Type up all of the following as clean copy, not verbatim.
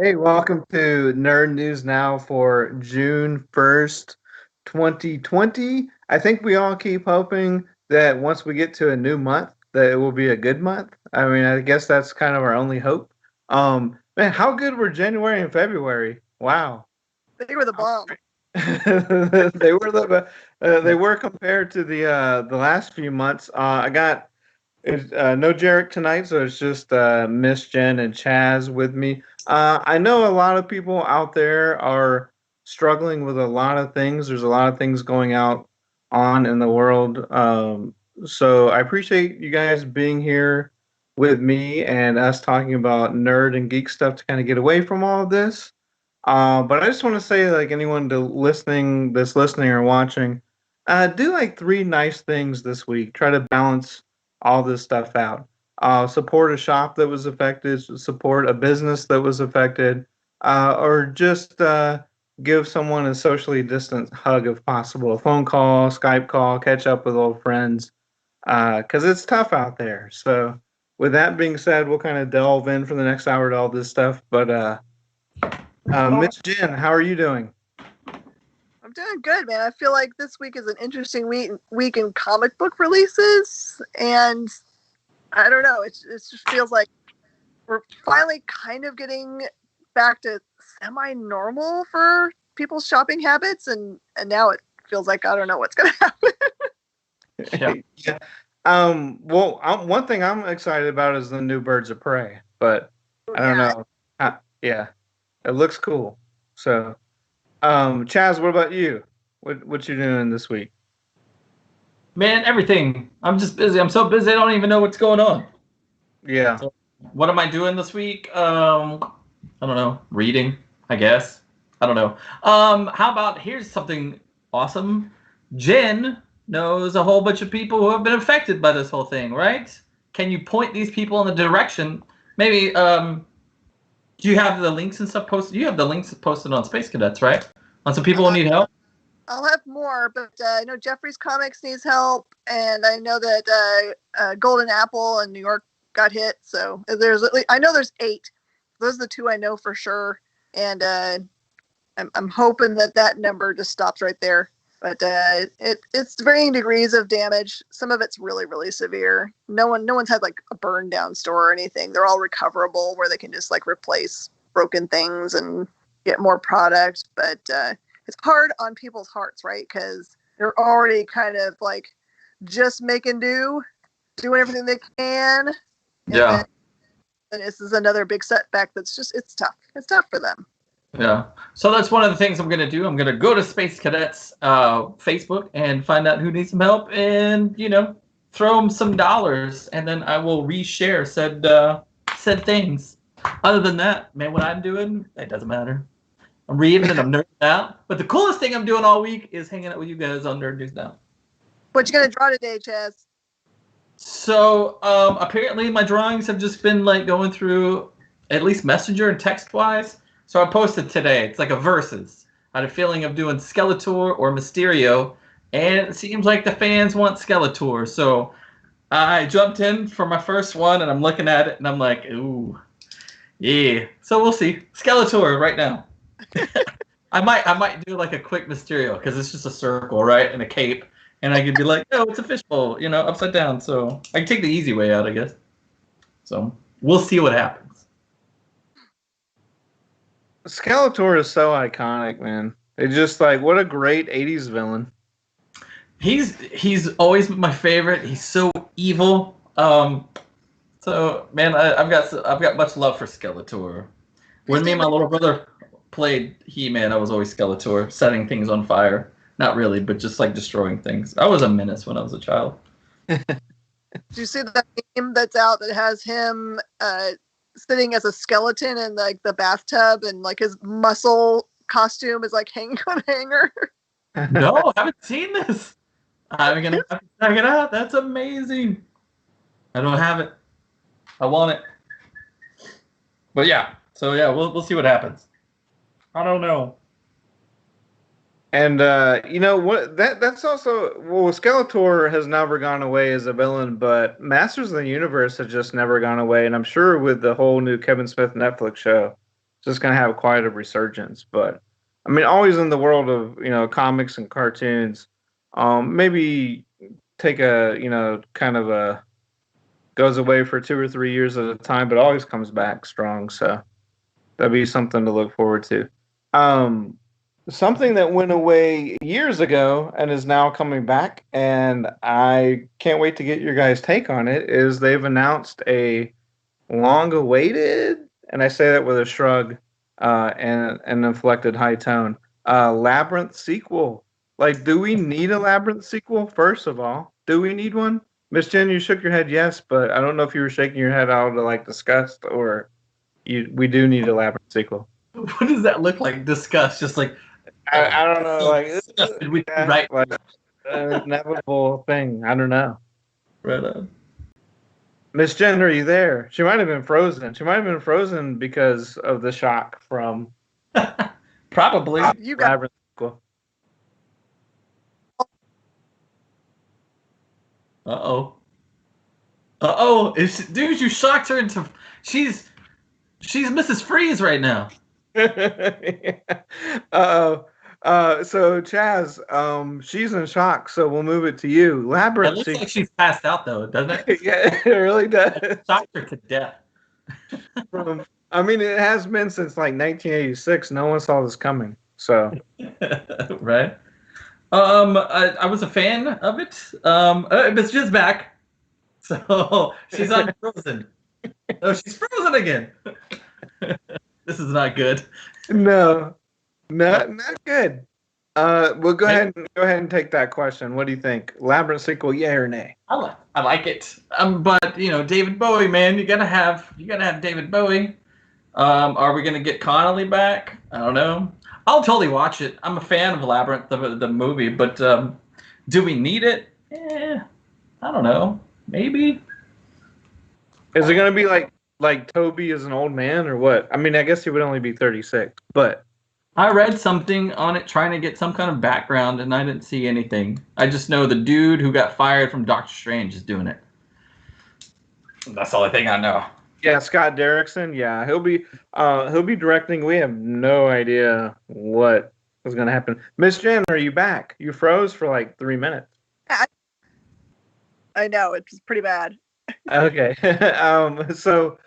Hey, welcome to Nerd News Now for June 1st, 2020. I think we all keep hoping that once we get to a new month, that it will be a good month. I mean, I guess that's kind of our only hope. Man, how good were January and February? Wow. They were the bomb. They were compared to the last few months. I got no Jarek tonight, so it's just Miss Jen and Chaz with me. I know a lot of people out there are struggling with a lot of things. There's a lot of things going out on in the world. So I appreciate you guys being here with me and us talking about nerd and geek stuff to kind of get away from all of this. But I just want to say, like anyone that's listening or watching, do like three nice things this week. Try to balance all this stuff out. Support a shop that was affected, support a business that was affected, or just give someone a socially distant hug if possible. A phone call, Skype call, catch up with old friends, because it's tough out there. So, with that being said, we'll kind of delve in for the next hour to all this stuff. But Miss Jen, how are you doing? I'm doing good, man. I feel like this week is an interesting week in comic book releases, and I don't know. It just feels like we're finally kind of getting back to semi-normal for people's shopping habits, and now it feels like I don't know what's going to happen. Yeah. Yeah. One thing I'm excited about is the new Birds of Prey, but I don't know. Yeah, it looks cool. So, Chaz, what about you? What you doing this week? Man, everything. I'm just busy. I'm so busy I don't even know what's going on. Yeah. So, what am I doing this week? I don't know. Reading, I guess. I don't know. How about here's something awesome. Jen knows a whole bunch of people who have been affected by this whole thing, right? Can you point these people in the direction? Maybe do you have the links and stuff posted? You have the links posted on Space Cadets, right? On some people who need help? I'll have more, but I know Jeffrey's Comics needs help, and I know that Golden Apple in New York got hit. So I know there's 8. Those are the 2 I know for sure, and I'm hoping that number just stops right there. But it's varying degrees of damage. Some of it's really, really severe. No one's had like a burn down store or anything. They're all recoverable where they can just like replace broken things and get more product. But it's hard on people's hearts, right? Because they're already kind of like just making do, doing everything they can. Yeah. And this is another big setback. It's tough. It's tough for them. Yeah. So that's one of the things I'm going to do. I'm going to go to Space Cadets Facebook and find out who needs some help and, throw them some dollars. And then I will reshare said things. Other than that, man, what I'm doing, it doesn't matter. I'm reading and I'm nerding out. But the coolest thing I'm doing all week is hanging out with you guys on Nerd News Now. What you going to draw today, Chaz? So apparently my drawings have just been like going through at least Messenger and text-wise. So I posted today. It's like a versus. I had a feeling of doing Skeletor or Mysterio, and it seems like the fans want Skeletor. So I jumped in for my first one, and I'm looking at it, and I'm like, ooh, yeah. So we'll see. Skeletor right now. I might do like a quick Mysterio because it's just a circle, right, and a cape, and I could be like, oh, it's a fishbowl, upside down. So I can take the easy way out, I guess. So we'll see what happens. Skeletor is so iconic, man. It's just like what a great '80s villain. He's always my favorite. He's so evil. So man, I've got much love for Skeletor. When me and my little brother played He-Man, I was always Skeletor, setting things on fire. Not really, but just like destroying things. I was a menace when I was a child. Do you see that meme that's out that has him sitting as a skeleton in like the bathtub and like his muscle costume is like hanging on a hanger? No, I haven't seen this. I'm gonna have to check it out. That's amazing. I don't have it. I want it. But yeah, so yeah, we'll see what happens. I don't know. And what? That's also Skeletor has never gone away as a villain, but Masters of the Universe has just never gone away. And I'm sure with the whole new Kevin Smith Netflix show, just gonna have quite a resurgence. But I mean, always in the world of comics and cartoons, maybe take a kind of a goes away for 2 or 3 years at a time, but always comes back strong. So that'd be something to look forward to. Um, Something that went away years ago and is now coming back, and I can't wait to get your guys' take on it, is they've announced a long-awaited, and I say that with a shrug and an inflected high tone, Labyrinth sequel. Like, do we need a Labyrinth sequel, first of all? Do we need one? Miss Jen, you shook your head yes, but I don't know if you were shaking your head out of, like, disgust or we do need a Labyrinth sequel. What does that look like? Disgust, just like I don't know, like, right, like an inevitable thing. I don't know. right on. Miss Jen, are you there? She might have been frozen. She might have been frozen because of the shock from Probably. You got Labyrinth sequel. Uh-oh. Uh-oh. Dude, you shocked her into... She's Mrs. Freeze right now. Uh-oh. So Chaz, she's in shock, so we'll move it to you. It Labyrinth looks sequel. like she's passed out, though, doesn't it? Yeah, it really does. Shocked her to death. I mean, it has been since like 1986. No one saw this coming. So Right? I was a fan of it. But she's back. So she's unfrozen. Oh, she's frozen again. This is not good. no, not good. Well, go ahead and take that question. What do you think? Labyrinth sequel, yay or nay? I like it. But David Bowie, man, you gotta have David Bowie. Are we gonna get Connolly back? I don't know. I'll totally watch it. I'm a fan of Labyrinth, the movie, but do we need it? I don't know. Maybe. Is it gonna be like Toby is an old man or what? I mean, I guess he would only be 36, but I read something on it trying to get some kind of background, and I didn't see anything. I just know the dude who got fired from Doctor Strange is doing it. That's the only thing I know. yeah, Scott Derrickson, yeah, he'll be directing. We have no idea what is gonna happen. Miss Jen, are you back? You froze for like 3 minutes. I know it's pretty bad. Okay. So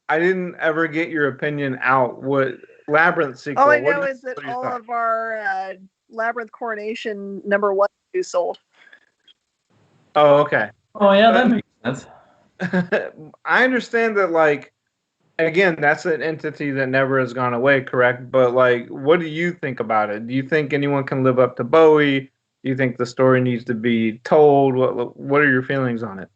I didn't ever get your opinion out. What Labyrinth sequel? All I what know do- is that what are your all thoughts? of our Labyrinth Coronation #1 is sold. Oh, okay. Oh yeah, that makes sense. I understand that, like, again, that's an entity that never has gone away, correct? But, like, what do you think about it? Do you think anyone can live up to Bowie? Do you think the story needs to be told? What are your feelings on it?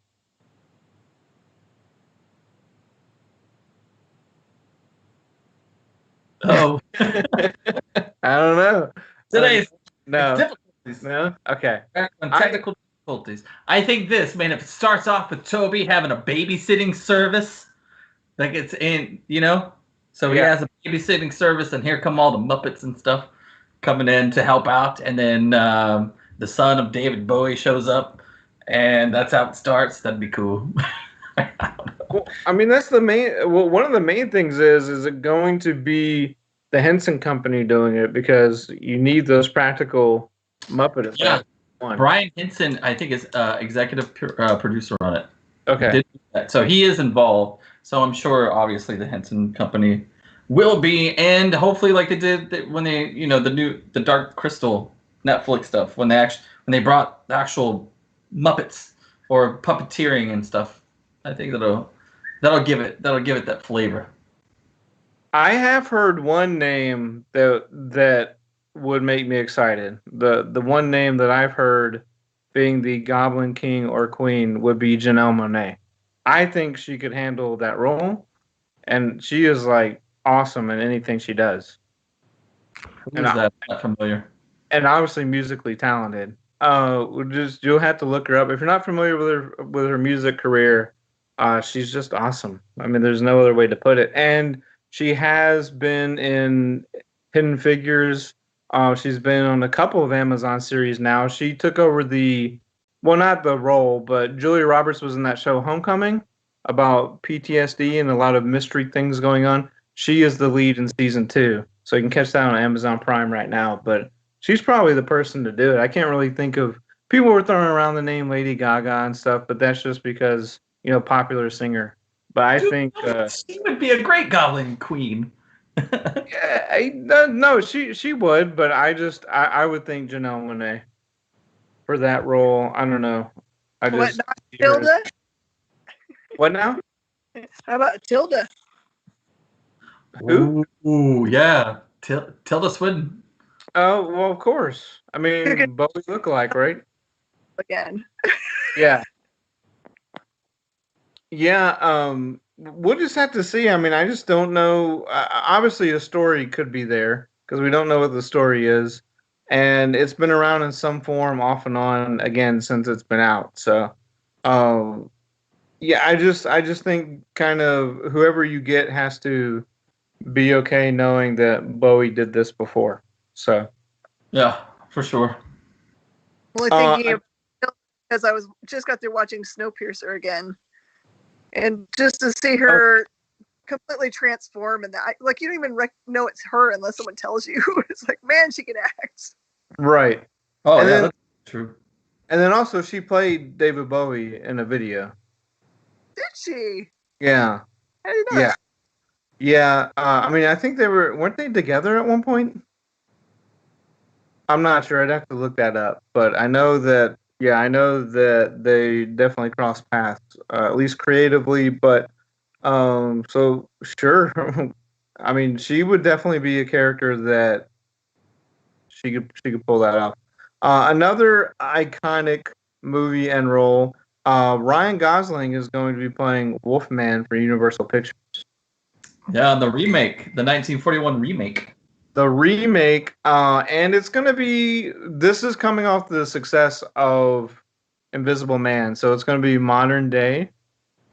Oh, I don't know. today's No. difficulties. No? Okay. Back on technical difficulties. I think this, man, if it starts off with Toby having a babysitting service, like it's in, so he Yeah. has a babysitting service, and here come all the Muppets and stuff coming in to help out, and then the son of David Bowie shows up, and that's how it starts. That'd be cool. Well, I mean, that's the main. Well, one of the main things is it going to be the Henson Company doing it because you need those practical Muppet effects. Yeah. One. Brian Henson, I think, is executive producer on it. Okay. Did that. So he is involved. So I'm sure, obviously, the Henson Company will be, and hopefully, like they did when they, the Dark Crystal Netflix stuff, when they brought the actual Muppets or puppeteering and stuff. I think that'll give it that flavor. I have heard one name that would make me excited. The one name that I've heard being the Goblin King or Queen would be Janelle Monáe. I think she could handle that role, and she is like awesome in anything she does. Who's that? Not familiar. And obviously musically talented. You'll have to look her up if you're not familiar with her music career. She's just awesome. I mean, there's no other way to put it. And she has been in Hidden Figures. She's been on a couple of Amazon series now. She took over not the role, but Julia Roberts was in that show Homecoming about PTSD and a lot of mystery things going on. she is the lead in season 2. So you can catch that on Amazon Prime right now. But she's probably the person to do it. I can't really think of people were throwing around the name Lady Gaga and stuff, but that's just because popular singer. But I think she would be a great Goblin Queen. yeah, no, she would, but I would think Janelle Monáe for that role. I don't know. I What, just not Tilda? What now? How about Tilda? Who? Ooh, yeah. Tilda Swinton. Oh, well, of course. I mean, Bowie look-alike, right? Again. Yeah. Yeah, we'll just have to see. I mean, I just don't know. Obviously, a story could be there because we don't know what the story is, and it's been around in some form off and on again since it's been out. So, yeah, I just think kind of whoever you get has to be okay knowing that Bowie did this before. So, yeah, for sure. Only thinking of because I was just got through watching Snowpiercer again. And just to see her completely transform and that, like, you don't even know it's her unless someone tells you. It's like, man, she can act. Right. Oh, and yeah, then, that's true. And then also she played David Bowie in a video. Did she? Yeah. I didn't know. Yeah. Yeah. I mean, I think weren't they together at one point? I'm not sure. I'd have to look that up. But I know that they definitely crossed paths, at least creatively. But so sure. I mean, she would definitely be a character that she could pull that off. Another iconic movie and role. Ryan Gosling is going to be playing Wolfman for Universal Pictures. Yeah, the remake, the 1941 remake. The remake, and it's going to be. This is coming off the success of Invisible Man, so it's going to be modern day,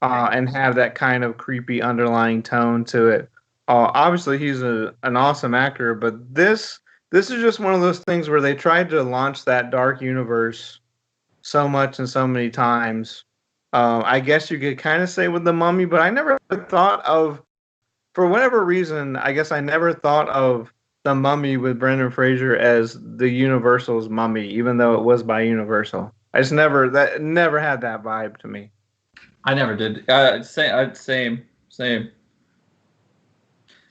and have that kind of creepy underlying tone to it. Obviously, he's an awesome actor, but this is just one of those things where they tried to launch that dark universe so much and so many times. I guess you could kind of say with the Mummy, but I never thought of, for whatever reason, I guess I never thought of the Mummy with Brendan Fraser as the Universal's Mummy, even though it was by Universal. That never had that vibe to me. I never did. Same.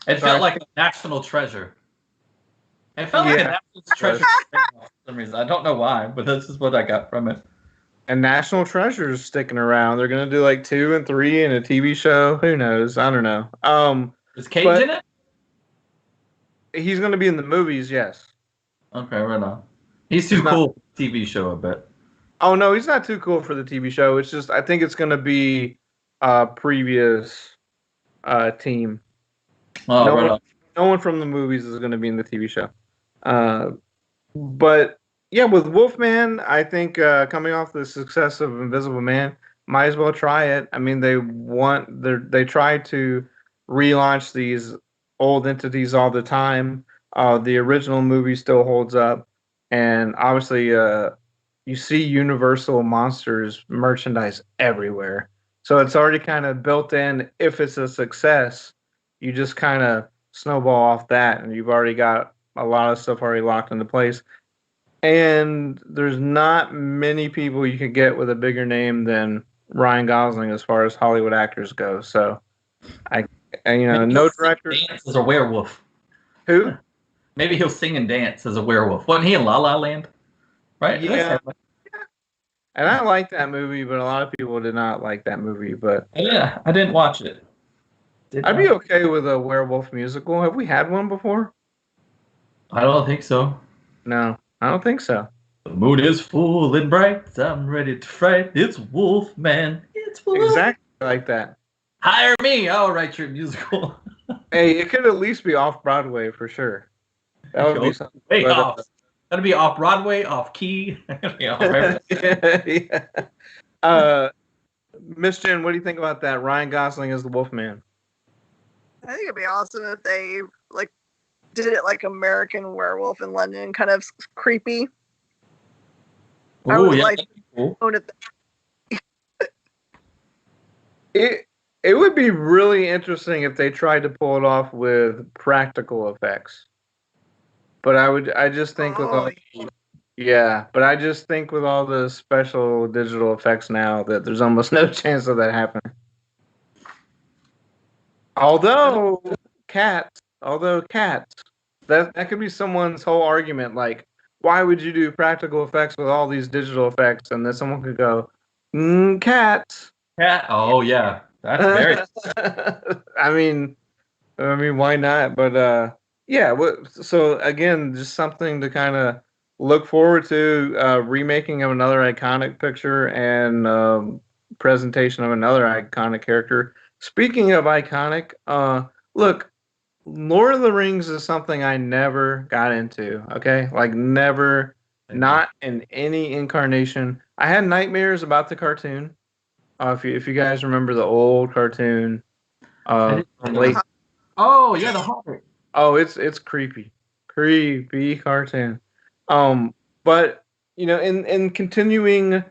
It felt like a national treasure. It felt like a national treasure for some reason. I don't know why, but this is what I got from it. And National Treasure's sticking around. They're gonna do like 2 and 3 in a TV show. Who knows? I don't know. Is Cage in it? He's gonna be in the movies, yes. Okay, right on. He's too cool for the TV show, I bet. Oh no, he's not too cool for the TV show. It's just I think it's gonna be previous team. No one from the movies is gonna be in the TV show. But yeah, with Wolfman, I think coming off the success of Invisible Man, might as well try it. I mean, they try to relaunch these old entities all the time. The original movie still holds up, and obviously, you see Universal Monsters merchandise everywhere. So it's already kind of built in. If it's a success, you just kind of snowball off that, and you've already got a lot of stuff already locked into place. And there's not many people you could get with a bigger name than Ryan Gosling as far as Hollywood actors go. So, no director. Dance as a werewolf. Who? Maybe he'll sing and dance as a werewolf. Wasn't he in La La Land? Right? Yeah. And I like that movie, but a lot of people did not like that movie. But yeah, I didn't watch it. I'd be okay with a werewolf musical. Have we had one before? I don't think so. No, I don't think so. The moon is full and bright. I'm ready to fight. It's Wolfman. It's Wolf. Exactly like that. Hire me. I'll write your musical. Hey, it could at least be off Broadway for sure. That would be something. Way off. That'd be off Broadway, off key. Yeah. Miss Jen, what do you think about that? Ryan Gosling as the Wolfman. I think it'd be awesome if they did it like American Werewolf in London, kind of creepy. Ooh, I would like to own it. It would be really interesting if they tried to pull it off with practical effects. But I just think with all, yeah, but I just think with all the special digital effects now that there's almost no chance of that happening. Although cats, that could be someone's whole argument. Like, why would you do practical effects with all these digital effects? And then someone could go, cats. Yeah. Oh yeah, that's very. I mean, why not? But yeah. So again, just something to kind of look forward to. Remaking of another iconic picture and presentation of another iconic character. Speaking of iconic, look, Lord of the Rings is something I never got into. Okay, like never, not in any incarnation. I had nightmares about the cartoon. If you guys remember the old cartoon, late. Oh yeah, the Hobbit. Oh, it's creepy cartoon. But in continuing,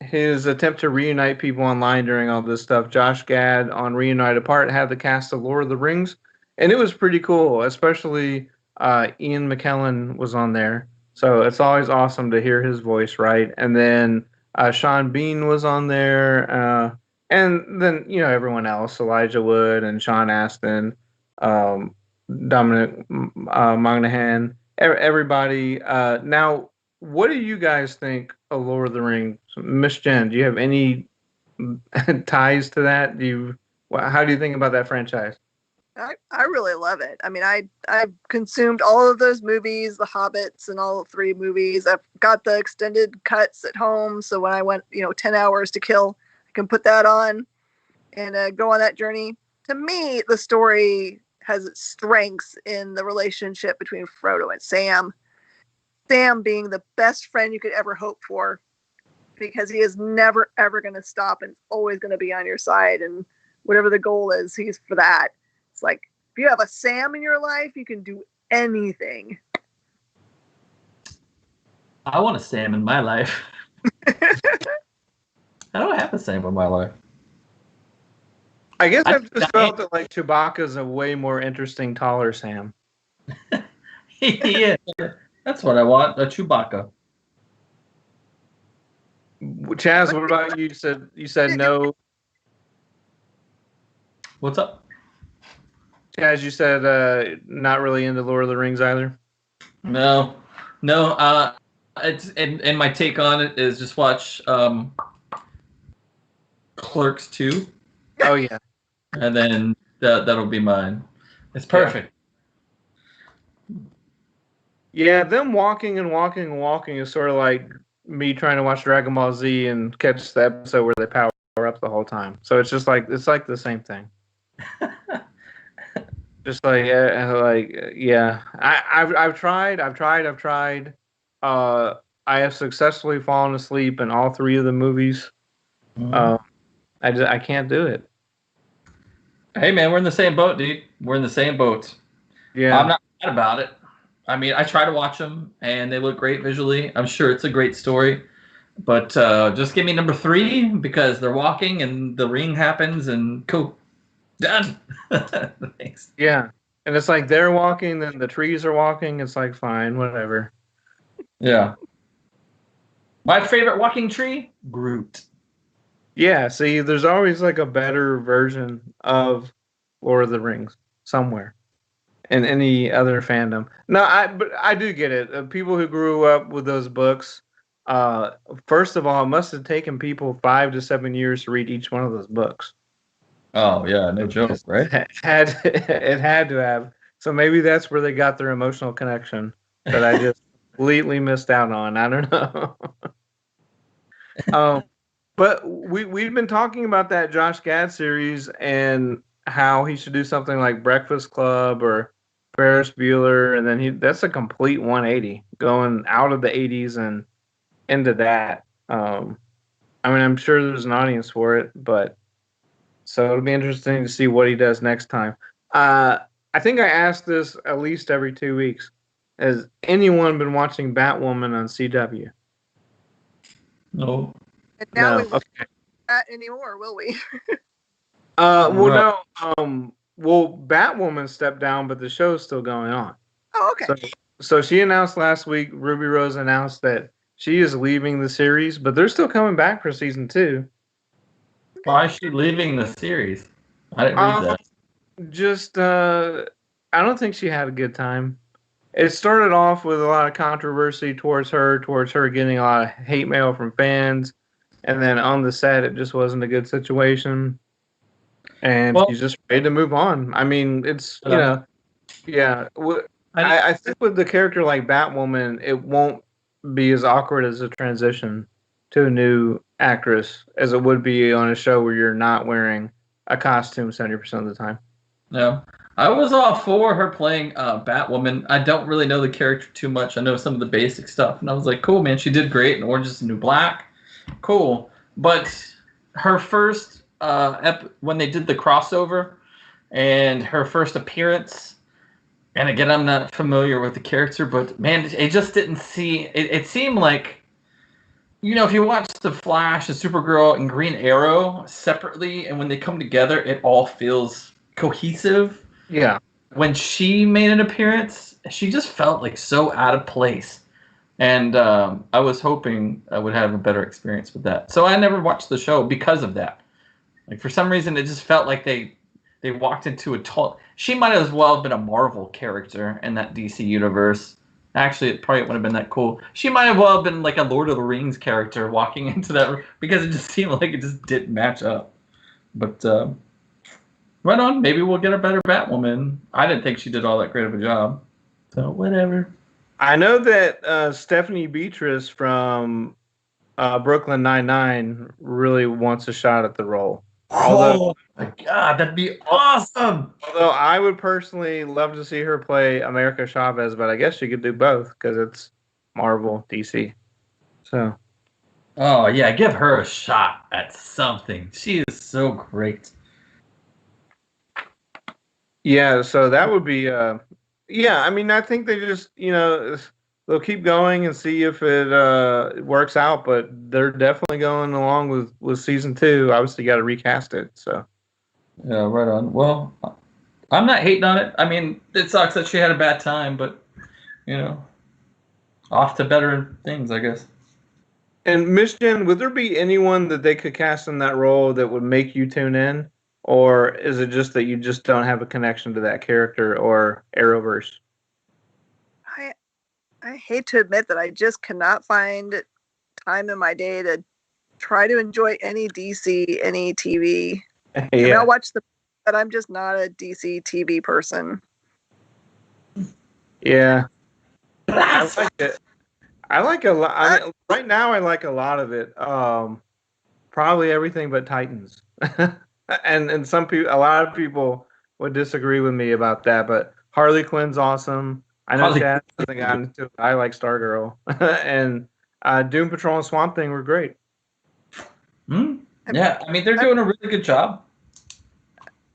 his attempt to reunite people online during all this stuff, Josh Gad on Reunite Apart had the cast of Lord of the Rings, and it was pretty cool. Especially Ian McKellen was on there, so it's always awesome to hear his voice, right? And then Sean Bean was on there, and then everyone else, Elijah Wood and Sean Astin, Dominic Monaghan, everybody. Now, what do you guys think of Lord of the Rings? Miss Jen, do you have any ties to that? How do you think about that franchise? I really love it. I mean, I've consumed all of those movies, The Hobbits and all 3 movies. I've got the extended cuts at home, so when I went, 10 hours to kill, I can put that on and go on that journey. To me, the story has its strengths in the relationship between Frodo and Sam. Sam being the best friend you could ever hope for, because he is never ever going to stop and always going to be on your side, and whatever the goal is, he's for that. It's like, if you have a Sam in your life, you can do anything. I want a Sam in my life. I don't have a Sam in my life. I guess I've just felt that like Chewbacca's a way more interesting, taller Sam. Yeah, that's what I want, a Chewbacca. Chaz, what about you? You said no. What's up? Chaz, you said not really into Lord of the Rings either. No. It's and my take on it is just watch Clerks 2. Oh yeah. And then that'll be mine. It's perfect. Yeah, them walking and walking and walking is sort of like me trying to watch Dragon Ball Z and catch the episode where they power up the whole time. So it's just like the same thing. Just yeah. I've tried. I have successfully fallen asleep in all 3 of the movies. I can't do it. Hey man, we're in the same boat, dude. We're in the same boat. Yeah. I'm not mad about it. I mean, I try to watch them, and they look great visually. I'm sure it's a great story. But just give me number 3, because they're walking, and the ring happens, and cool. Done. Thanks. Yeah. And it's like they're walking, then the trees are walking. It's like, fine, whatever. Yeah. My favorite walking tree? Groot. Yeah, see, there's always like a better version of Lord of the Rings somewhere in any other fandom. No, but I do get it. People who grew up with those books, first of all, it must have taken people 5 to 7 years to read each one of those books. Oh yeah, no joke, right? It had to have. So maybe that's where they got their emotional connection that I just completely missed out on. I don't know. But we've been talking about that Josh Gad series and how he should do something like Breakfast Club or Ferris Bueller, and then that's a complete 180 going out of the 80s and into that. I mean, I'm sure there's an audience for it, but so it'll be interesting to see what he does next time. I think I ask this at least every 2 weeks. Has anyone been watching Batwoman on CW? No. And now No. Okay. at anymore, will we? Well, no. Well, Batwoman stepped down, but the show's still going on. Oh, okay. So she announced last week. Ruby Rose announced that she is leaving the series, but they're still coming back for season 2. Why is she leaving the series? I didn't read that. Just, I don't think she had a good time. It started off with a lot of controversy towards her getting a lot of hate mail from fans, and then on the set, it just wasn't a good situation. And she's just ready to move on. I mean, it's, yeah. I think with the character like Batwoman, it won't be as awkward as a transition to a new actress as it would be on a show where you're not wearing a costume 70% of the time. No. I was all for her playing Batwoman. I don't really know the character too much. I know some of the basic stuff. And I was like, cool, man. She did great in Orange is the New Black. Cool. But her first, when they did the crossover and her first appearance, and again, I'm not familiar with the character, but man, it just didn't it seemed like, if you watch The Flash and Supergirl and Green Arrow separately, and when they come together, it all feels cohesive. Yeah. When she made an appearance, she just felt like so out of place. And I was hoping I would have a better experience with that. So I never watched the show because of that. Like, for some reason, it just felt like they walked into a she might as well have been a Marvel character in that DC universe. Actually, it probably wouldn't have been that cool. She might have well been like a Lord of the Rings character walking into that, because it just seemed like it just didn't match up. But right on. Maybe we'll get a better Batwoman. I didn't think she did all that great of a job. So whatever. I know that Stephanie Beatrice from Brooklyn Nine-Nine really wants a shot at the role. Oh my God, that'd be awesome! Although I would personally love to see her play America Chavez, but I guess she could do both because it's Marvel, DC. So. Oh yeah, give her a shot at something. She is so great. Yeah, so that would be. Yeah, I mean, I think they just they'll keep going and see if it works out, but they're definitely going along with season 2. Obviously, got to recast it. So. Yeah, right on. Well, I'm not hating on it. I mean, it sucks that she had a bad time, but off to better things, I guess. And Miss Jen, would there be anyone that they could cast in that role that would make you tune in, or is it just that you just don't have a connection to that character or Arrowverse? I hate to admit that I just cannot find time in my day to try to enjoy any DC, any TV. Yeah. I mean, I'll watch but I'm just not a DC TV person. Yeah. I like it. I like a lot. I mean, right now, I like a lot of it. Probably everything but Titans. and a lot of people would disagree with me about that, but Harley Quinn's awesome. I know Chad hasn't gotten into it. I like Stargirl. And Doom Patrol and Swamp Thing were great. Yeah, I mean, they're doing a really good job.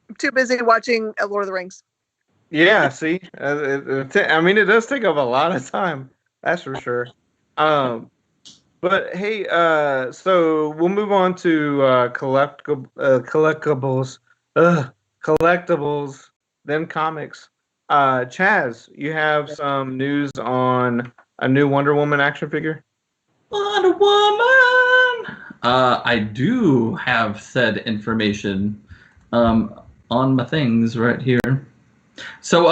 I'm too busy watching Lord of the Rings. Yeah, see? I mean, it does take up a lot of time. That's for sure. But hey, so we'll move on to collectibles, then comics. Chaz, you have some news on a new Wonder Woman action figure? Wonder Woman! I do have said information on my things right here. So,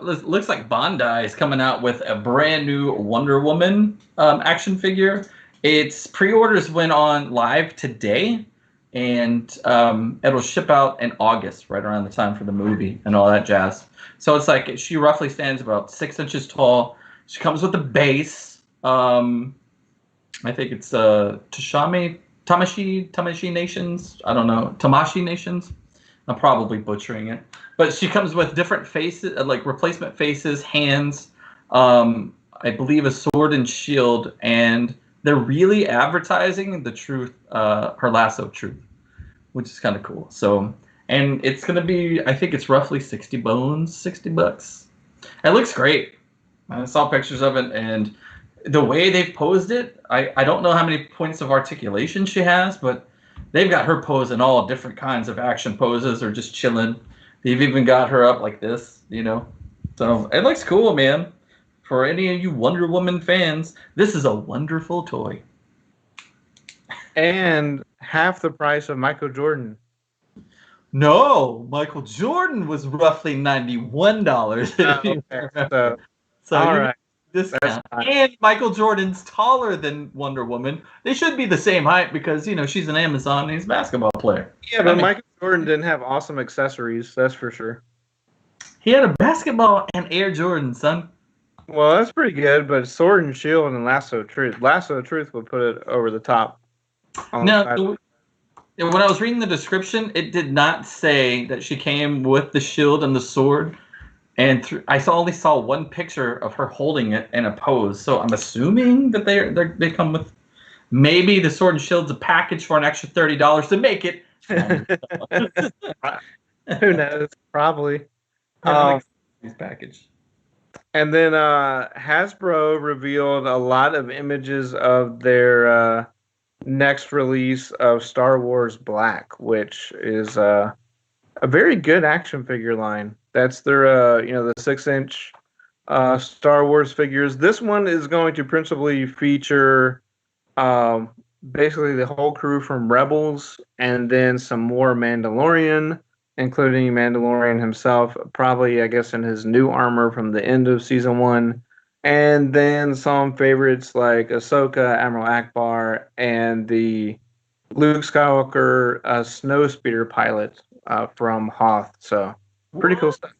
looks like Bandai is coming out with a brand new Wonder Woman action figure. Its pre-orders went on live today, and it'll ship out in August, right around the time for the movie and all that jazz. So it's like she roughly stands about 6 inches tall. She comes with a base. I think it's Tamashi Nations. I don't know. Tamashi Nations. I'm probably butchering it. But she comes with different faces, like replacement faces, hands, I believe a sword and shield, and they're really advertising the truth, her lasso truth, which is kind of cool. So, and it's going to be, I think it's roughly $60. It looks great. I saw pictures of it, and the way they've posed it, I don't know how many points of articulation she has, but they've got her posing all different kinds of action poses or just chilling. They've even got her up like this, So it looks cool, man. For any of you Wonder Woman fans, this is a wonderful toy. And half the price of Michael Jordan. No, Michael Jordan was roughly $91. So all you right. discount. And Michael Jordan's taller than Wonder Woman. They should be the same height because she's an Amazon and he's a basketball player. Yeah, but Michael Jordan didn't have awesome accessories, that's for sure. He had a basketball and Air Jordan, son. Well, that's pretty good, but Sword and Shield and Lasso of Truth. Lasso of Truth would put it over the top. Now, when I was reading the description, it did not say that she came with the shield and the sword. And I only saw one picture of her holding it in a pose. So I'm assuming that they come with maybe the sword and shield's a package for an extra $30 to make it. Who knows? Probably. Package. And then Hasbro revealed a lot of images of their next release of Star Wars Black, which is a very good action figure line. That's their, the 6-inch Star Wars figures. This one is going to principally feature basically the whole crew from Rebels and then some more Mandalorian, including Mandalorian himself, probably, I guess, in his new armor from the end of Season 1. And then some favorites like Ahsoka, Admiral Akbar, and the Luke Skywalker snowspeeder pilot from Hoth. So, pretty cool stuff.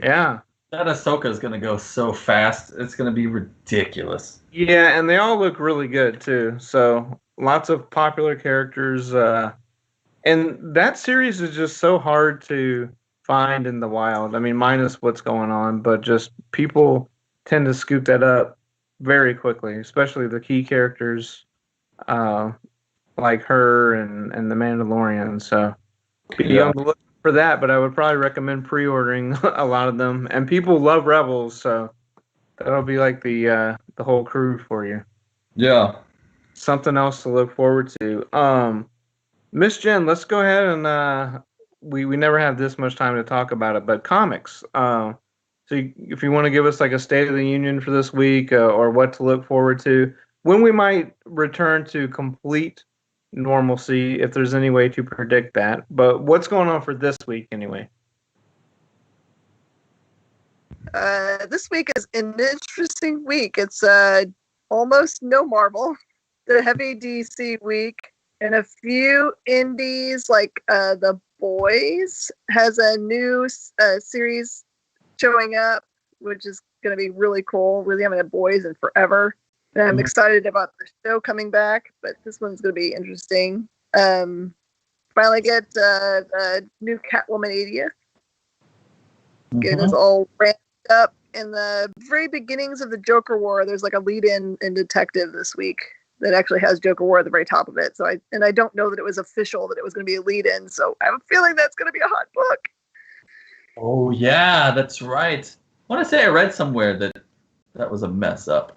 Yeah. That Ahsoka is going to go so fast. It's going to be ridiculous. Yeah, and they all look really good, too. So, lots of popular characters. And that series is just so hard to find in the wild. I mean, minus what's going on, but just people tend to scoop that up very quickly, especially the key characters like her and the Mandalorian. So be on the look for that, but I would probably recommend pre-ordering a lot of them. And people love Rebels, so that'll be like the whole crew for you. Yeah. Something else to look forward to. Miss Jen, let's go ahead and we never have this much time to talk about it, but comics. So if you want to give us like a State of the Union for this week or what to look forward to, when we might return to complete normalcy, if there's any way to predict that. But what's going on for this week anyway? This week is an interesting week. It's almost no Marvel, the heavy DC week, and a few indies like The Boys has a new series showing up, which is going to be really cool. We haven't had Boys in forever. And I'm excited about the show coming back, but this one's going to be interesting. Finally get the new Catwoman 80th. Get us all ramped up. In the very beginnings of the Joker War, there's like a lead-in in Detective this week that actually has Joker War at the very top of it. So I don't know that it was official that it was going to be a lead-in. So I have a feeling that's going to be a hot book. Oh yeah, that's right. I want to say I read somewhere that was a mess up.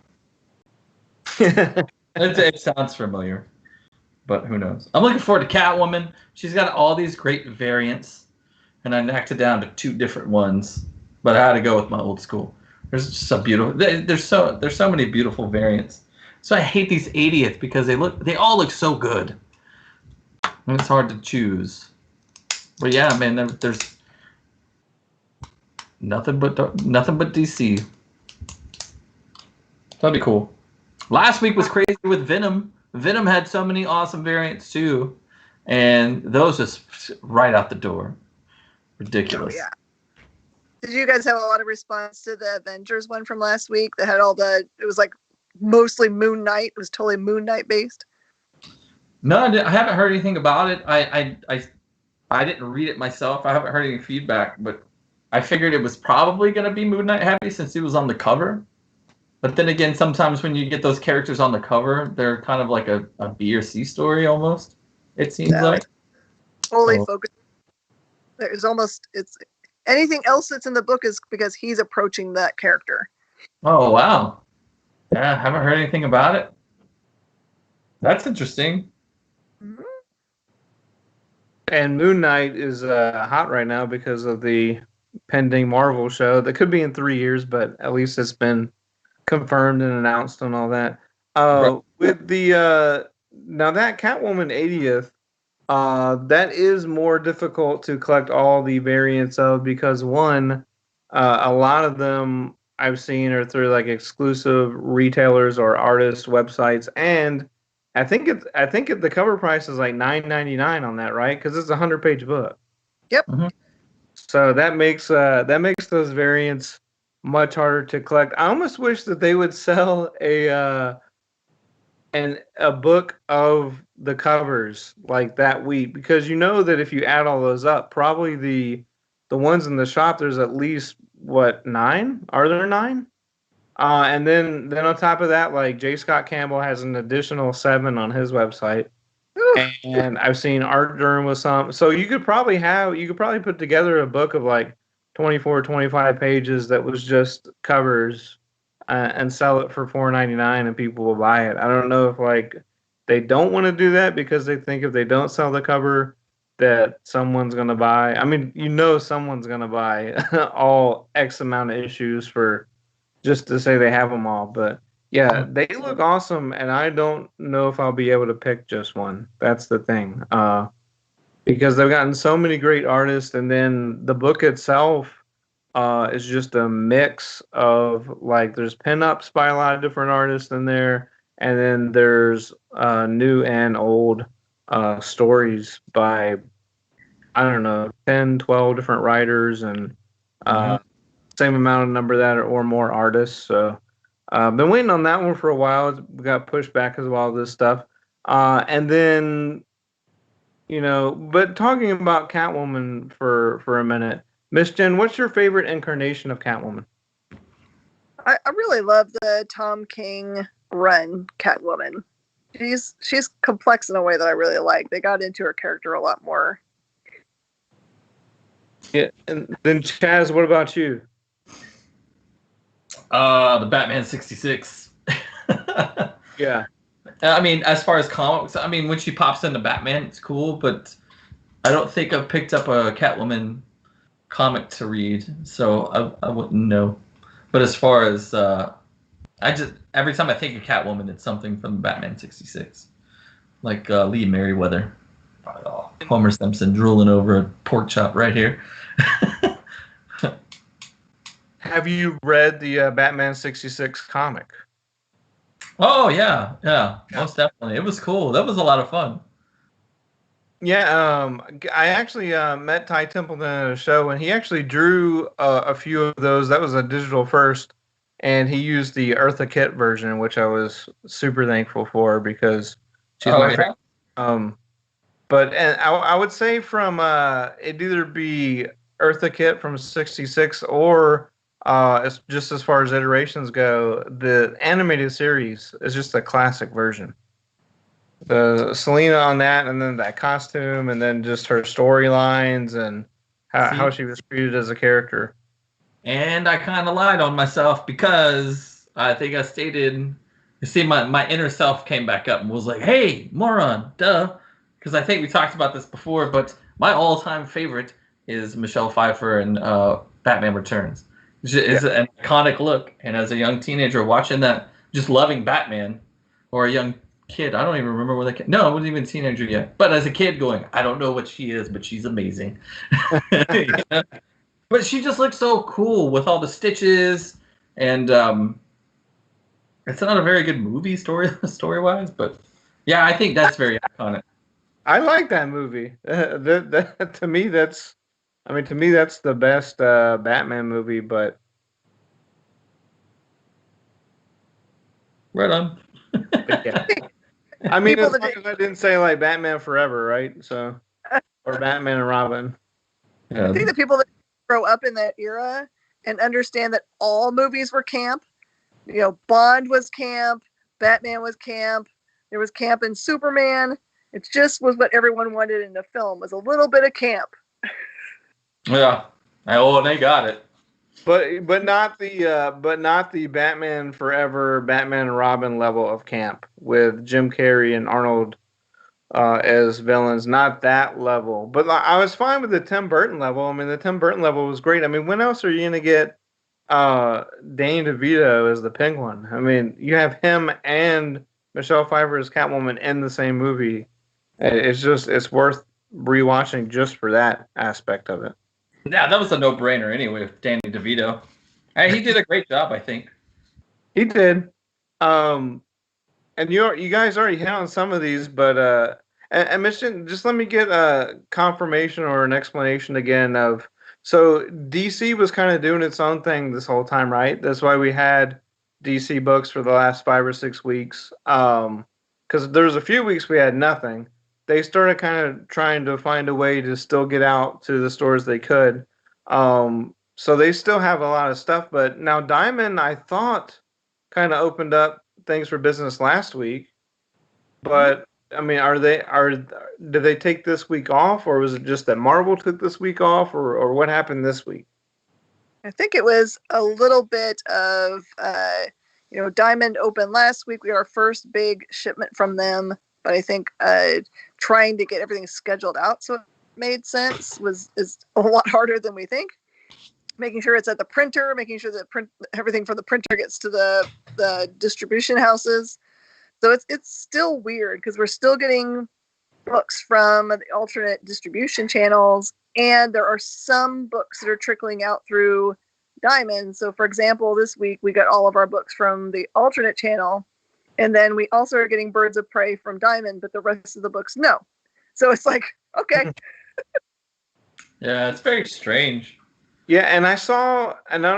It sounds familiar, but who knows? I'm looking forward to Catwoman. She's got all these great variants, and I knocked it down to 2 different ones. But I had to go with my old school. There's just so beautiful. There's so many beautiful variants. So I hate these 80th because they all look so good, and it's hard to choose. But yeah, man, there's nothing but DC. That'd be cool. Last week was crazy with Venom. Venom had so many awesome variants too, and those just right out the door. Ridiculous. Oh, yeah. Did you guys have a lot of response to the Avengers one from last week that had it was like mostly Moon Knight? It was totally Moon Knight based? No, I haven't heard anything about it. I didn't read it myself. I haven't heard any feedback, but I figured it was probably going to be Moon Knight heavy since he was on the cover. But then again, sometimes when you get those characters on the cover, they're kind of like a B or C story almost, it seems like. Fully focused. It's anything else that's in the book is because he's approaching that character. Oh, wow. Yeah, haven't heard anything about it. That's interesting. Mm-hmm. And Moon Knight is hot right now because of the pending Marvel show that could be in 3 years, but at least it's been confirmed and announced and all that. Right. With the now that Catwoman 80th, that is more difficult to collect all the variants of because one, a lot of them I've seen are through like exclusive retailers or artist websites, and the cover price is like $9.99 on that, right? Because it's a 100-page book. Yep. Mm-hmm. So that makes those variants much harder to collect. I almost wish that they would sell a book of the covers like that week because you know that if you add all those up, probably the ones in the shop there's at least what 9? Are there 9? And then on top of that, like J. Scott Campbell has an additional 7 on his website. And I've seen Art Durham with some. So you could probably put together a book of like 24, 25 pages that was just covers and sell it for $4.99 and people will buy it. I don't know if like they don't want to do that because they think if they don't sell the cover that someone's going to buy. I mean, someone's going to buy all X amount of issues for just to say they have them all, but yeah, they look awesome, and I don't know if I'll be able to pick just one. That's the thing. Because they've gotten so many great artists, and then the book itself is just a mix of like there's pinups by a lot of different artists in there, and then there's new and old stories by I don't know 10, 12 different writers, and same amount of number that or more artists. So. Been waiting on that one for a while. We got pushed back as well, this stuff. And then, but talking about Catwoman for a minute, Miss Jen, what's your favorite incarnation of Catwoman? I really love the Tom King run Catwoman. She's complex in a way that I really like. They got into her character a lot more. Yeah, and then Chaz, what about you? The Batman 66. Yeah. I mean, as far as comics, I mean, when she pops into Batman, it's cool, but I don't think I've picked up a Catwoman comic to read, so I wouldn't know. But as far as, every time I think of Catwoman, it's something from Batman 66. Like Lee Merriweather. Oh, Homer Simpson drooling over a pork chop right here. Have you read the Batman 66 comic? Oh, yeah, most definitely. It was cool. That was a lot of fun. Yeah, I actually met Ty Templeton at a show, and he actually drew a few of those. That was a digital first, and he used the Eartha Kitt version, which I was super thankful for because she's my favorite. But I would say from it'd either be Eartha Kitt from 66 or just as far as iterations go, the animated series is just a classic version. The Selena on that, and then that costume, and then just her storylines and how she was treated as a character. And I kind of lied on myself because I think I stated, you see, my inner self came back up and was like, hey, moron, duh. Because I think we talked about this before, but my all-time favorite is Michelle Pfeiffer in Batman Returns. It's an iconic look, and as a young teenager watching that, just loving Batman, or a young kid, I don't even remember where no, I wasn't even a teenager yet, but as a kid going, I don't know what she is, but she's amazing. Yeah. But she just looks so cool with all the stitches, and it's not a very good movie story-wise, but yeah, I think that's very iconic. I like that movie. To me, that's the best Batman movie. But right on. Yeah. I mean, as long as I didn't say like Batman Forever, right? So, or Batman and Robin. Yeah. I think the people that grow up in that era and understand that all movies were camp. Bond was camp, Batman was camp, there was camp in Superman. It just was what everyone wanted in the film, was a little bit of camp. Yeah. And they got it. But not the Batman Forever, Batman and Robin level of camp with Jim Carrey and Arnold as villains, not that level. But I was fine with the Tim Burton level. I mean, the Tim Burton level was great. I mean, when else are you gonna get Danny DeVito as the Penguin? I mean, you have him and Michelle Pfeiffer as Catwoman in the same movie. It's worth rewatching just for that aspect of it. Yeah, that was a no-brainer anyway with Danny DeVito. And he did a great job, I think. He did. And you guys already hit on some of these, but and Mission, just let me get a confirmation or an explanation again of. So DC was kind of doing its own thing this whole time, right? That's why we had DC books for the last 5 or 6 weeks. Because there was a few weeks we had nothing. They started kind of trying to find a way to still get out to the stores they could. So they still have a lot of stuff, but now Diamond, I thought, kind of opened up things for business last week. But I mean, did they take this week off, or was it just that Marvel took this week off, or what happened this week? I think it was a little bit of, Diamond opened last week. We got our first big shipment from them, but I think trying to get everything scheduled out so it made sense is a lot harder than we think. Making sure it's at the printer, making sure that everything from the printer gets to the distribution houses. So it's still weird because we're still getting books from the alternate distribution channels, and there are some books that are trickling out through Diamond. So, for example, this week we got all of our books from the alternate channel, and then we also are getting Birds of Prey from Diamond, but the rest of the books, no. So it's like, okay. Yeah, it's very strange. Yeah, and I saw, and I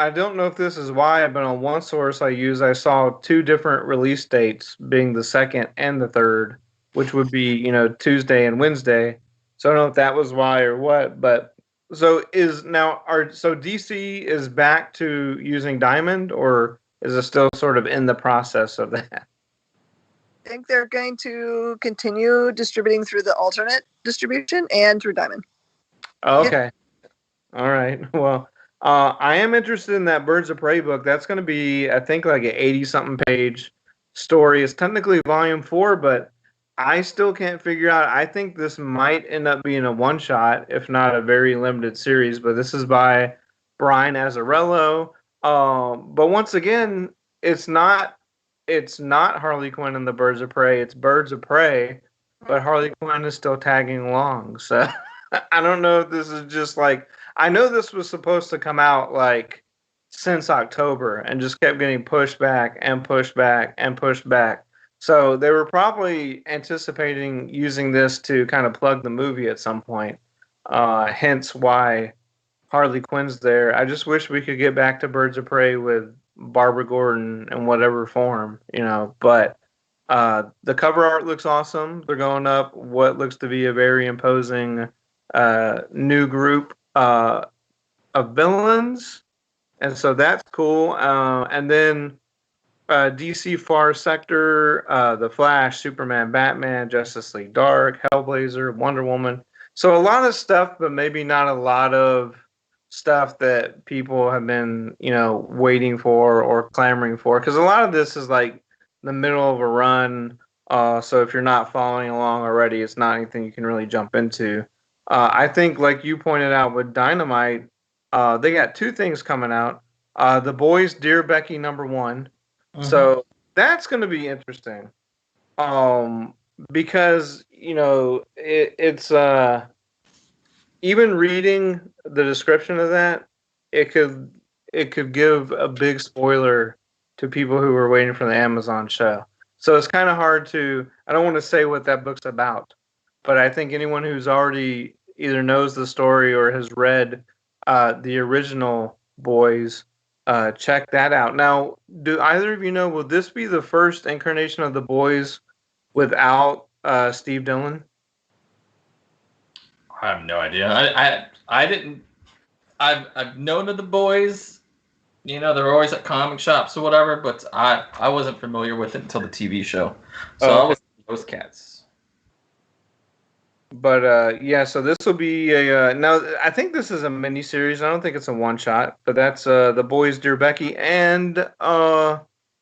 don't know if this is why, but on one source I saw 2 different release dates, being the 2nd and the 3rd, which would be, Tuesday and Wednesday. So I don't know if that was why or what, but so DC is back to using Diamond, or is it still sort of in the process of that? I think they're going to continue distributing through the alternate distribution and through Diamond. Okay. All right. Well, I am interested in that Birds of Prey book. That's going to be, I think, like an 80-something page story. It's technically volume 4, but I still can't figure out. I think this might end up being a one-shot, if not a very limited series. But this is by Brian Azzarello. But once again, it's not Harley Quinn and the Birds of Prey. It's Birds of Prey, but Harley Quinn is still tagging along. So I don't know if this is just like. I know this was supposed to come out like since October and just kept getting pushed back and pushed back and pushed back. So they were probably anticipating using this to kind of plug the movie at some point. Hence why Harley Quinn's there. I just wish we could get back to Birds of Prey with Barbara Gordon in whatever form, But the cover art looks awesome. They're going up what looks to be a very imposing new group of villains, and so that's cool. And then DC Far Sector, The Flash, Superman, Batman, Justice League Dark, Hellblazer, Wonder Woman. So a lot of stuff, but maybe not a lot of stuff that people have been, waiting for or clamoring for. Because a lot of this is like the middle of a run. So if you're not following along already, it's not anything you can really jump into. I think, like you pointed out with Dynamite, they got 2 things coming out. The Boys, Dear Becky, #1. Mm-hmm. So that's going to be interesting. Because, it's even reading the description of that, it could give a big spoiler to people who are waiting for the Amazon show. So it's kind of hard I don't want to say what that book's about, but I think anyone who's already either knows the story or has read the original Boys, check that out. Now, do either of you know, will this be the first incarnation of the Boys without Steve Dillon? I have no idea. I didn't. I've known of the Boys. They're always at comic shops or whatever, but I wasn't familiar with it until the TV show. So I was those cats. But yeah, so this will be a now. I think this is a mini series. I don't think it's a one shot. But that's The Boys, Dear Becky, and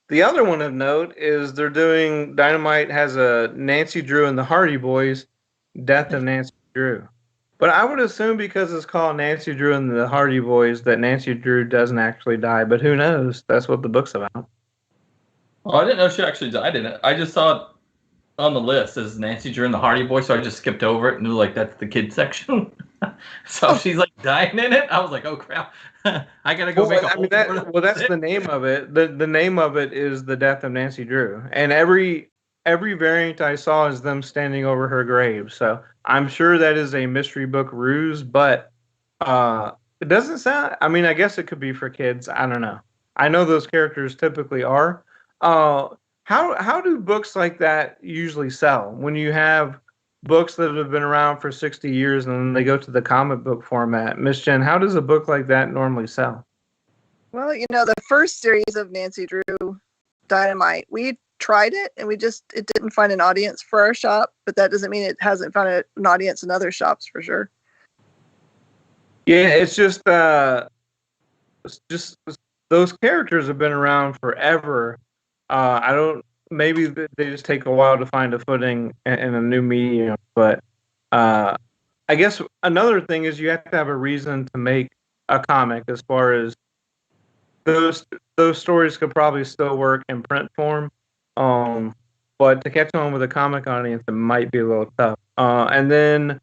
The other one of note is they're doing Dynamite has a Nancy Drew and the Hardy Boys, Death of Nancy Drew. But I would assume because it's called Nancy Drew and the Hardy Boys that Nancy Drew doesn't actually die. But who knows? That's what the book's about. Oh, I didn't know she actually died in it. I just saw it on the list as Nancy Drew and the Hardy Boys, so I just skipped over it and knew like that's the kids section. So she's like dying in it. I was like, oh crap, I gotta go make a whole. That's the name of it. The name of it is The Death of Nancy Drew, and every variant I saw is them standing over her grave. So I'm sure that is a mystery book ruse, but it doesn't sound. I mean, I guess it could be for kids. I don't know. I know those characters typically are. How do books like that usually sell? When you have books that have been around for 60 years and then they go to the comic book format, Miss Jen, how does a book like that normally sell? Well, the first series of Nancy Drew Dynamite, we tried it and it didn't find an audience for our shop, but that doesn't mean it hasn't found an audience in other shops for sure. Yeah, it's just those characters have been around forever. I don't. Maybe they just take a while to find a footing in a new medium. But I guess another thing is you have to have a reason to make a comic. As far as those stories could probably still work in print form, but to catch on with a comic audience, it might be a little tough. And then,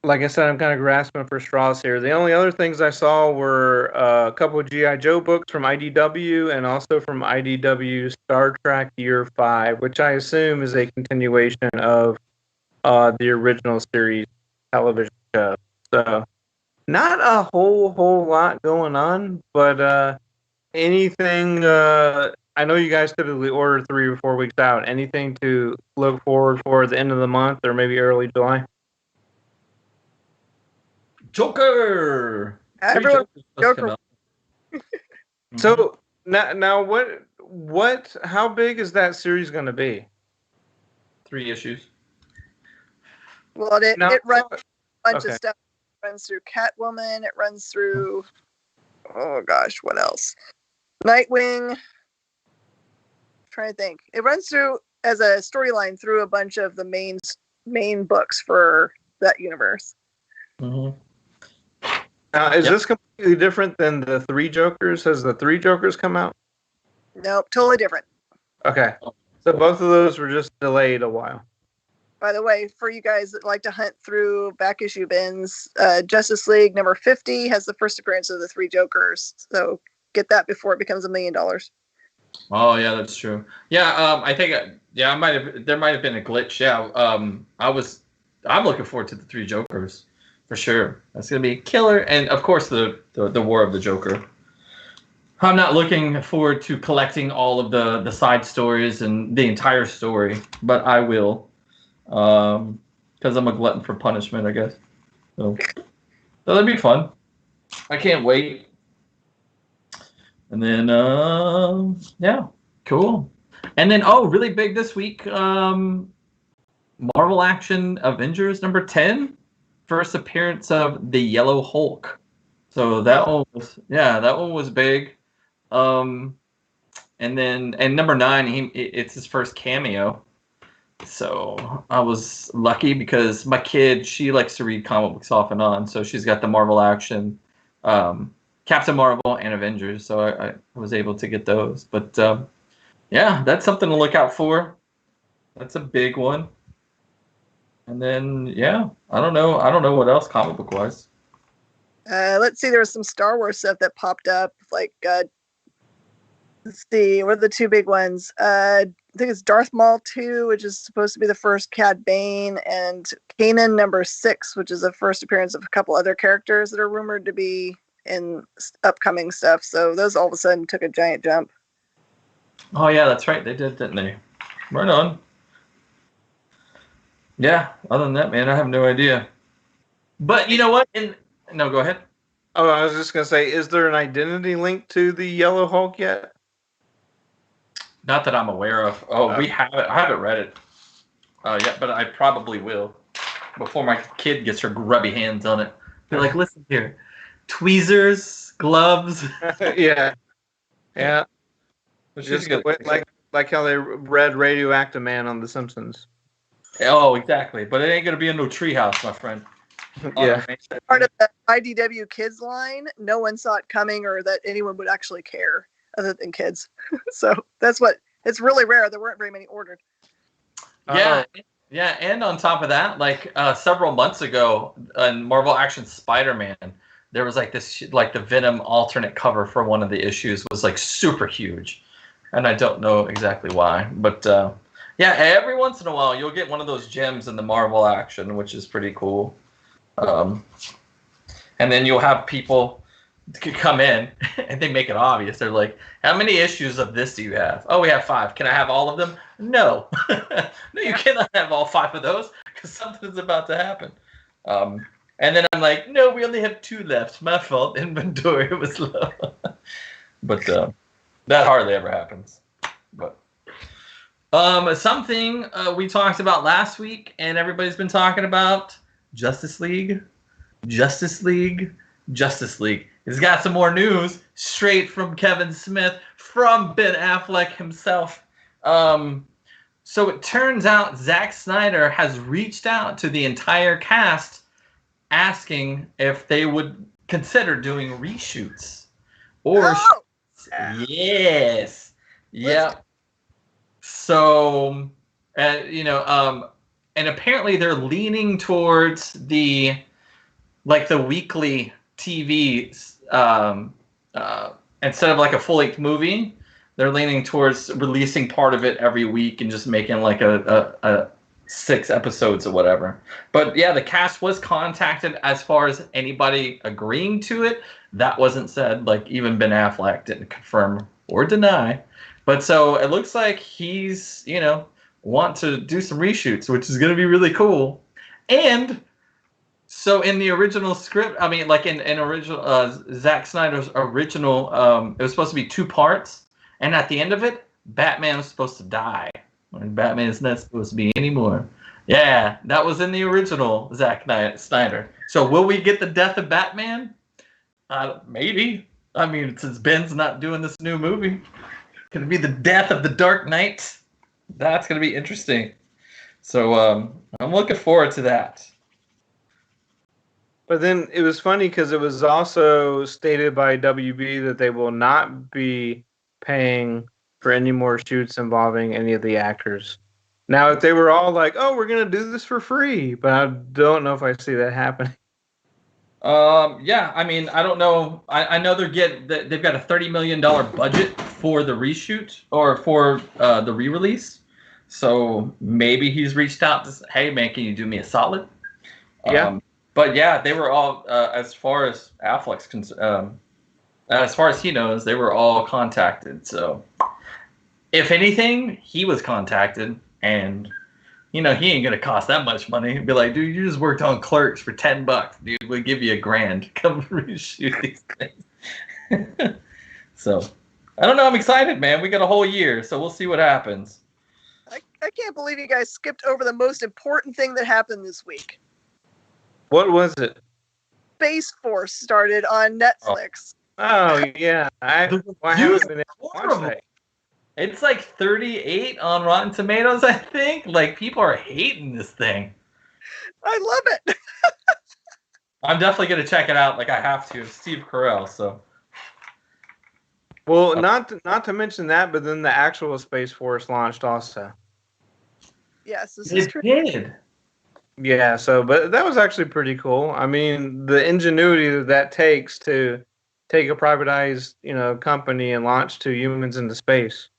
like I said, I'm kind of grasping for straws here. The only other things I saw were a couple of G.I. Joe books from IDW and also from IDW Star Trek Year 5, which I assume is a continuation of the original series television show. So not a whole lot going on, but anything... I know you guys typically order 3 or 4 weeks out. Anything to look forward for at the end of the month or maybe early July? Joker. Everyone, Joker. So now what? How big is that series going to be? 3 issues. Well, it runs a bunch of stuff. It runs through Catwoman. It runs through. Oh gosh, what else? Nightwing. I'm trying to think. It runs through as a storyline through a bunch of the main books for that universe. Mm-hmm. Now, is this completely different than the 3 Jokers? Has the 3 Jokers come out? Nope, totally different. Okay. So both of those were just delayed a while. By the way, for you guys that like to hunt through back issue bins, Justice League number 50 has the first appearance of the 3 Jokers. So get that before it becomes $1 million. Oh yeah, that's true. Yeah, I think there might have been a glitch. Yeah, I'm looking forward to the 3 Jokers. For sure. That's going to be a killer. And, of course, the War of the Joker. I'm not looking forward to collecting all of the side stories and the entire story, but I will. Because I'm a glutton for punishment, I guess. So that'd be fun. I can't wait. And then, yeah, cool. And then, really big this week, Marvel Action Avengers number 10. First appearance of the Yellow Hulk. So that one was big. And number 9, it's his first cameo. So I was lucky because my kid, she likes to read comic books off and on. So she's got the Marvel Action, Captain Marvel, and Avengers. So I was able to get those. But yeah, that's something to look out for. That's a big one. And then, yeah, I don't know what else comic book wise. Let's see. There was some Star Wars stuff that popped up. Like, let's see, what are the 2 big ones? I think it's Darth Maul 2, which is supposed to be the first Cad Bane, and Kanan number 6, which is the first appearance of a couple other characters that are rumored to be in upcoming stuff. So those all of a sudden took a giant jump. Oh yeah, that's right. They did, didn't they? Right on. Yeah, other than that, man, I have no idea. But you know what? No, go ahead. Oh, I was just going to say, is there an identity link to the Yellow Hulk yet? Not that I'm aware of. We have it. I haven't read it yet, but I probably will before my kid gets her grubby hands on it. They're like, listen here, tweezers, gloves. Yeah. But she's Just a good. like how they read Radioactive Man on The Simpsons. Oh, exactly. But it ain't gonna be in no treehouse, my friend. Yeah. Part of the IDW Kids line, no one saw it coming or that anyone would actually care other than kids. So that's what it's really rare. There weren't very many ordered. Yeah, yeah, and on top of that, like several months ago in Marvel Action Spider-Man, there was like this, like the Venom alternate cover for one of the issues was like super huge, and I don't know exactly why, but yeah, every once in a while you'll get one of those gems in the Marvel Action, which is pretty cool. And then you'll have people come in and they make it obvious. They're like, "How many issues of this do you have?" "Oh, we have 5. Can I have all of them?" "No." No, you cannot have all 5 of those because something's about to happen. And then I'm like, "No, we only have 2 left. My fault. Inventory was low." But that hardly ever happens. But something we talked about last week and everybody's been talking about, Justice League. Justice League. He's got some more news straight from Kevin Smith, from Ben Affleck himself. So it turns out Zack Snyder has reached out to the entire cast asking if they would consider doing reshoots. Or yes. Yeah. So, and apparently they're leaning towards the weekly TV, instead of like a full-length movie, they're leaning towards releasing part of it every week and just making like a 6 episodes or whatever. But yeah, the cast was contacted. As far as anybody agreeing to it, that wasn't said. Like even Ben Affleck didn't confirm or deny. But so it looks like he's, want to do some reshoots, which is going to be really cool. And so in the original script, I mean, like in original Zack Snyder's original, it was supposed to be 2 parts, and at the end of it, Batman was supposed to die, and Batman is not supposed to be anymore. Yeah, that was in the original Zack Snyder. So will we get the death of Batman? Maybe. I mean, since Ben's not doing this new movie, going to be the death of the Dark Knight. That's going to be interesting. So I'm looking forward to that. But then it was funny because it was also stated by WB that they will not be paying for any more shoots involving any of the actors. Now, if they were all like, "Oh, we're gonna do this for free," but I don't know if I see that happening. Yeah, I mean, I don't know. I know they've got a $30 million budget for the reshoot or for the re-release. So maybe he's reached out to say, "Hey, man, can you do me a solid?" Yeah. But yeah, they were all, as far as Affleck's concerned, as far as he knows, they were all contacted. So if anything, he was contacted, and he ain't gonna cost that much money. He'd be like, "Dude, you just worked on Clerks for $10, dude. We'll give you $1,000. Come reshoot these things." So I don't know. I'm excited, man. We got a whole year, so we'll see what happens. I can't believe you guys skipped over the most important thing that happened this week. What was it? Space Force started on Netflix. Oh yeah, I haven't been able to watch that. It's like 38 on Rotten Tomatoes, I think. Like, people are hating this thing. I love it. I'm definitely going to check it out. Like, I have to. It's Steve Carell, so. Well, not to mention that, but then the actual Space Force launched also. Yes, this is true. It did. Yeah, but that was actually pretty cool. I mean, the ingenuity that takes to take a privatized, company and launch 2 humans into space.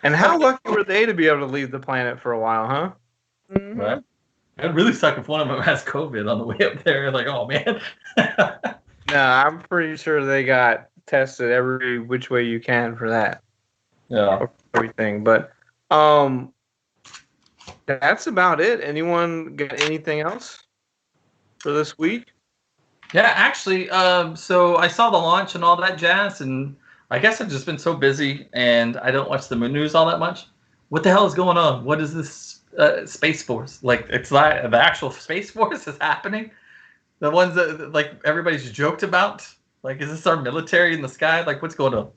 And how lucky were they to be able to leave the planet for a while, huh? Mm-hmm. Right. It'd really suck if one of them has COVID on the way up there. Like, oh, man. No, I'm pretty sure they got tested every which way you can for that. Yeah. Everything. But that's about it. Anyone got anything else for this week? Yeah, actually, so I saw the launch and all that jazz, and I guess I've just been so busy, and I don't watch the news all that much. What the hell is going on? What is this Space Force? Like, it's like the actual Space Force is happening? The ones that, like, everybody's joked about? Like, is this our military in the sky? Like, what's going on?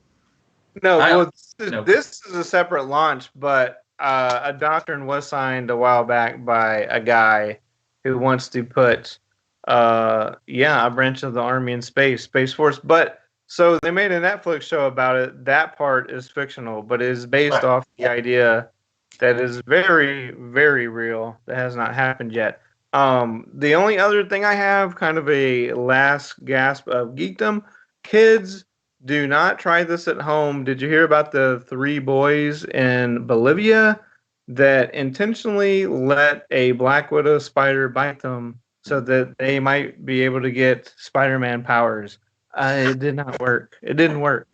No, I- well, no. this is a separate launch, but a doctrine was signed a while back by a guy who wants to put, a branch of the Army in space, Space Force. But so they made a Netflix show about it. That part is fictional, but it is based Right. off the idea that is very, very real that has not happened yet. The only other thing I have, kind of a last gasp of geekdom, kids, do not try this at home. Did you hear about the three boys in Bolivia that intentionally let a Black Widow spider bite them so that they might be able to get Spider-Man powers? It did not work. It didn't work.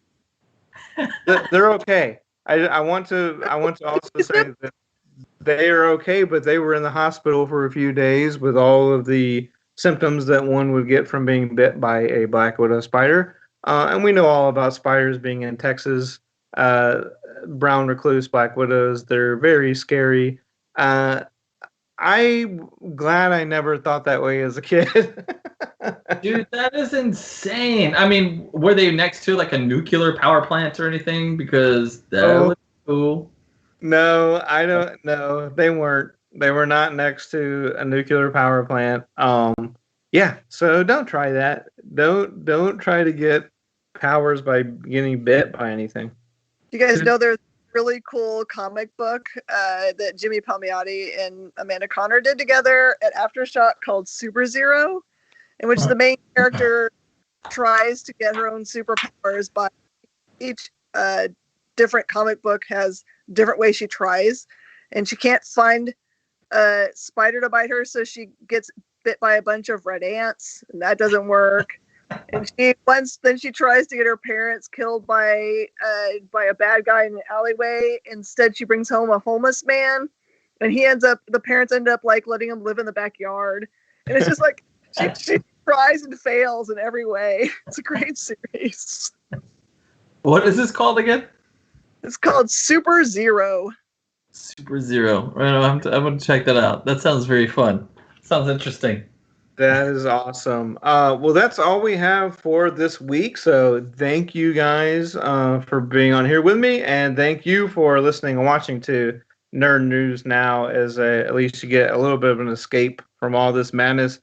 They're okay. I want to also say that they are okay, but they were in the hospital for a few days with all of the symptoms that one would get from being bit by a black widow spider. And we know all about spiders being in Texas. Uh, Brown recluse black widows. They're very scary. Uh, I'm glad I never thought that way as a kid. Dude, that is insane. I mean, were they next to like a nuclear power plant or anything? Because that Oh, would be cool. no, I don't know. They weren't. They were not next to a nuclear power plant. Yeah, so don't try that. Don't try to get powers by getting bit by anything. You guys know there's a really cool comic book that Jimmy Palmiotti and Amanda Connor did together at Aftershock called Super Zero, in which the main character tries to get her own superpowers, but each different comic book has different ways she tries, and she can't find a spider to bite her, so she gets bit by a bunch of red ants, and that doesn't work. And then she tries to get her parents killed by a bad guy in an alleyway. Instead, she brings home a homeless man, and the parents end up like letting him live in the backyard. And it's just like she tries and fails in every way. It's a great series. What is this called again? It's called Super Zero. Super Zero. Right, I'm going to check that out. That sounds very fun. Sounds interesting. That is awesome. Well, that's all we have for this week. So thank you guys for being on here with me, and thank you for listening and watching to Nerd News Now. At least you get a little bit of an escape from all this madness.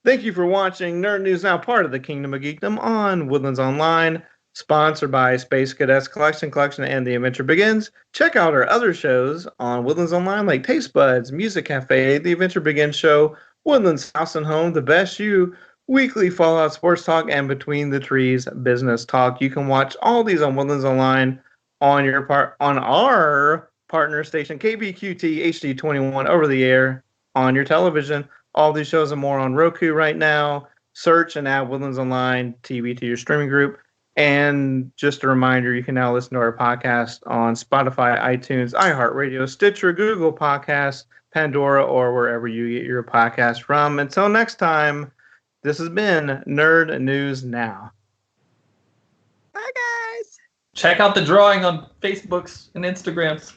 Thank you for watching Nerd News Now, part of the Kingdom of Geekdom on Woodlands Online, sponsored by Space Cadets Collection, and The Adventure Begins. Check out our other shows on Woodlands Online, like Taste Buds, Music Cafe, The Adventure Begins Show, Woodlands House and Home, The Best You, Weekly Fallout Sports Talk, and Between the Trees Business Talk. You can watch all these on Woodlands Online on our partner station, KBQT HD21, over the air on your television. All these shows and more on Roku right now. Search and add Woodlands Online TV to your streaming group. And just a reminder, you can now listen to our podcast on Spotify, iTunes, iHeartRadio, Stitcher, Google Podcasts, Pandora, or wherever you get your podcast from. Until next time, this has been Nerd News Now. Bye, guys. Check out the drawing on Facebooks and Instagrams.